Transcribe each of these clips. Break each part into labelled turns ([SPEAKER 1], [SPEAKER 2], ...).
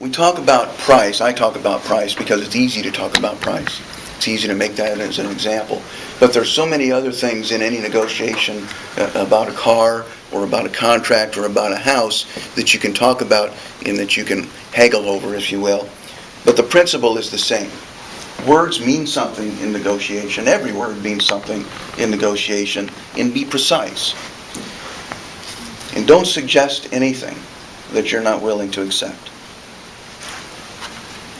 [SPEAKER 1] We talk about price. I talk about price because it's easy to talk about price. It's easy to make that as an example. But there's so many other things in any negotiation about a car or about a contract or about a house that you can talk about and that you can haggle over, if you will. But the principle is the same. Words mean something in negotiation. Every word means something in negotiation. And be precise. And don't suggest anything that you're not willing to accept.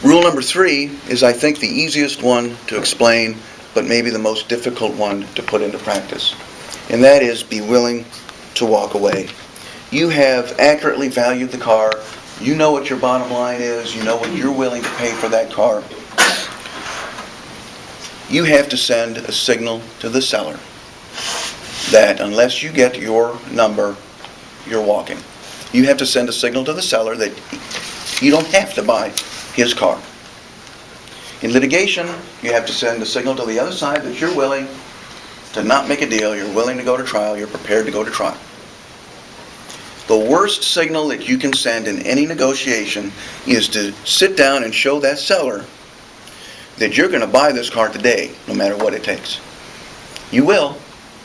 [SPEAKER 1] Rule number 3 is, I think, the easiest one to explain, but maybe the most difficult one to put into practice. And that is, be willing to walk away. You have accurately valued the car. You know what your bottom line is. You know what you're willing to pay for that car. You have to send a signal to the seller that unless you get your number, you're walking. You have to send a signal to the seller that you don't have to buy his car. In litigation, you have to send a signal to the other side that you're willing to not make a deal, you're willing to go to trial, you're prepared to go to trial. The worst signal that you can send in any negotiation is to sit down and show that seller that you're going to buy this car today, no matter what it takes. You will.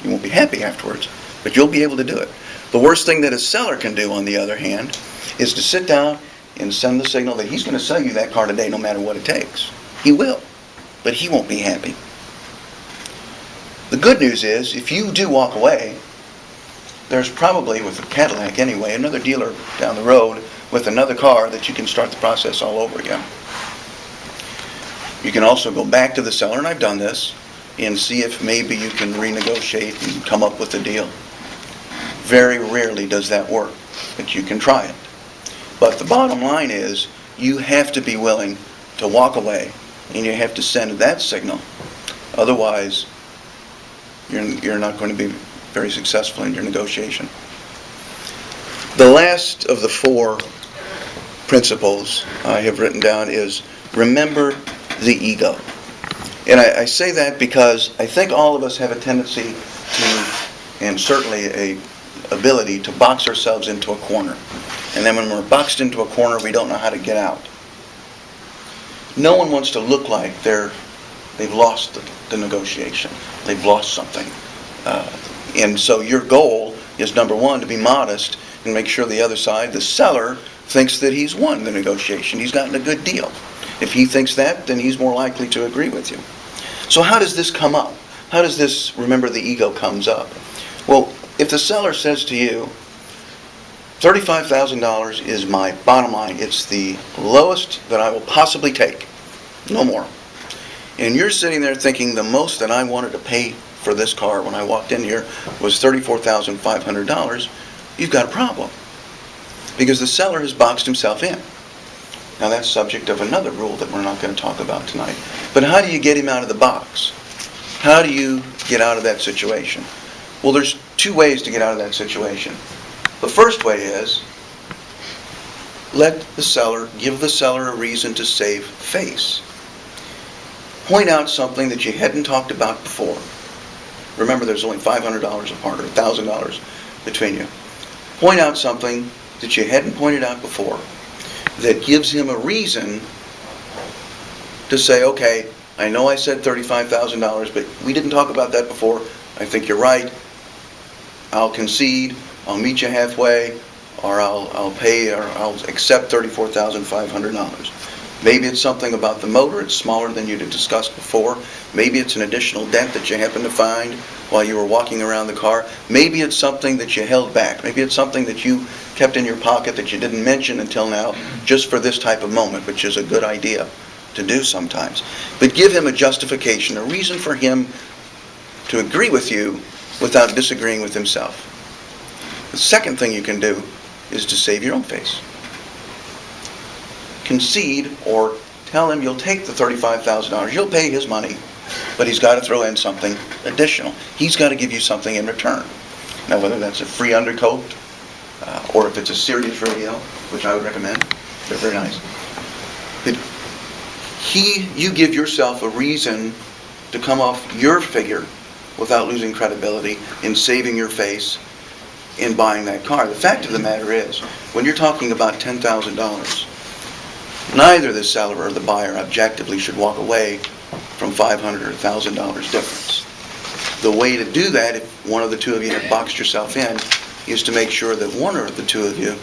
[SPEAKER 1] You won't be happy afterwards, but you'll be able to do it. The worst thing that a seller can do, on the other hand, is to sit down and send the signal that he's going to sell you that car today no matter what it takes. He will, but he won't be happy. The good news is, if you do walk away, there's probably, with a Cadillac anyway, another dealer down the road with another car that you can start the process all over again. You can also go back to the seller, and I've done this, and see if maybe you can renegotiate and come up with a deal. Very rarely does that work, but you can try it. But the bottom line is, you have to be willing to walk away, and you have to send that signal. Otherwise, you're not going to be very successful in your negotiation. The last of the 4 principles I have written down is, remember the ego. And I say that because I think all of us have a tendency to, and certainly a ability to box ourselves into a corner. And then when we're boxed into a corner, we don't know how to get out. No one wants to look like they've lost the negotiation. They've lost something. And so your goal is, number 1, to be modest and make sure the other side, the seller, thinks that he's won the negotiation. He's gotten a good deal. If he thinks that, then he's more likely to agree with you. So how does this come up? How does this, remember the ego, comes up? Well, if the seller says to you, $35,000 is my bottom line. It's the lowest that I will possibly take. No more. And you're sitting there thinking the most that I wanted to pay for this car when I walked in here was $34,500. You've got a problem. Because the seller has boxed himself in. Now that's subject of another rule that we're not going to talk about tonight. But how do you get him out of the box? How do you get out of that situation? Well, there's 2 ways to get out of that situation. The first way is, give the seller a reason to save face. Point out something that you hadn't talked about before. Remember, there's only $500 apart, or $1,000 between you. Point out something that you hadn't pointed out before that gives him a reason to say, okay, I know I said $35,000, but we didn't talk about that before. I think you're right. I'll concede. I'll meet you halfway, or I'll pay, or I'll accept $34,500. Maybe it's something about the motor. It's smaller than you'd discussed before. Maybe it's an additional dent that you happen to find while you were walking around the car. Maybe it's something that you held back. Maybe it's something that you kept in your pocket that you didn't mention until now, just for this type of moment, which is a good idea to do sometimes. But give him a justification, a reason for him to agree with you without disagreeing with himself. The second thing you can do is to save your own face. Concede, or tell him you'll take the $35,000. You'll pay his money, but he's got to throw in something additional. He's got to give you something in return. Now, whether that's a free undercoat, or if it's a Sirius radio, which I would recommend, they're very nice. But you give yourself a reason to come off your figure without losing credibility in saving your face in buying that car. The fact of the matter is, when you're talking about $10,000, neither the seller or the buyer objectively should walk away from $500 or $1,000 difference. The way to do that, if one of the two of you have boxed yourself in, is to make sure that one of the two of you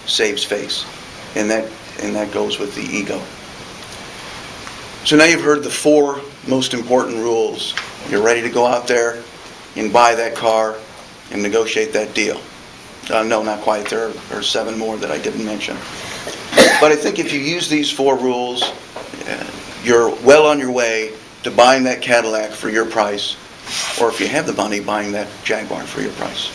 [SPEAKER 1] saves face. And that goes with the ego. So now you've heard the 4 most important rules. You're ready to go out there and buy that car and negotiate that deal. No, not quite. There are 7 more that I didn't mention. But I think if you use these 4 rules, you're well on your way to buying that Cadillac for your price, or if you have the money, buying that Jaguar for your price.